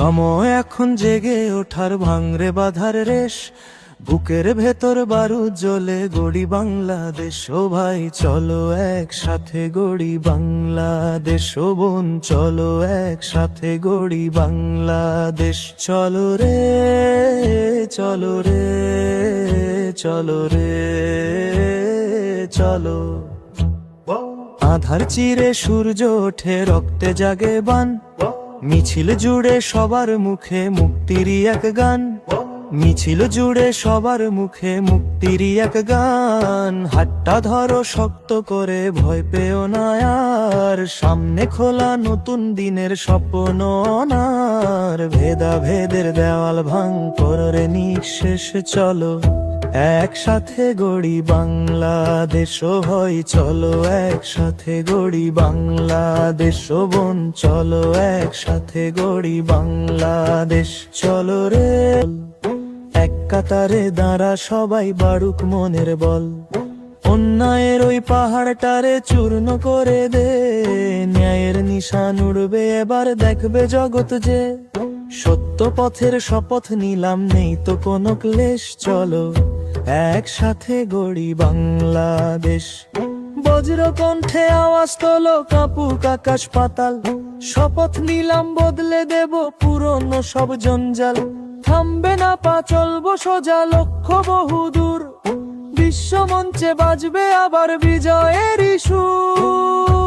সময় এখন জেগে ওঠার ভাঙরে বাধার রেশ, বুকের ভেতর বারুদ জ্বলে গড়ি বাংলাদেশ। ও ভাই চলো একসাথে গড়ি বাংলাদেশ, ও বোন চলো একসাথে গড়ি বাংলাদেশ। চলো রে চলো রে চলো রে চলো। আধার চিরে সূর্য ওঠে, রক্তে জাগে বান, মিছিল জুড়ে সবার মুখে মুক্তিরই এক গান। মিছিল জুড়ে সবার মুখে মুক্তিরই এক গান। হাতটা ধরো শক্ত করে, ভয় পেও না আর, সামনে খোলা নতুন দিনের স্বপ্ন অনার। ভেদাভেদের দেওয়াল ভাঙ করে নিঃশেষ, চলো একসাথে গড়ি বাংলাদেশ। ও ভাই চলো একসাথে গড়ি বাংলাদেশ, ও বোন চলো একসাথে গড়ি বাংলাদেশ। চলো রে এক কাতারে দাঁড়া সবাই, বাড়ুক মনের বল, অন্যায়ের ওই পাহাড়টারে চূর্ণ করে দে। ন্যায়ের নিশান উড়বে এবার, দেখবে জগৎ যে, সত্য পথের শপথ নিলাম, নেই তো কোনো ক্লেশ। চলো একসাথে গড়ি বাংলাদেশ। বজ্র কণ্ঠে আওয়াজ তোলো, কাঁপুক আকাশ পাতাল, শপথ নিলাম বদলে দেব পুরনো সব জঞ্জাল। থামবে না পা, চলবো সোজা লক্ষ্য বহুদূর, বিশ্ব মঞ্চে বাজবে আবার বিজয়েরই সুর।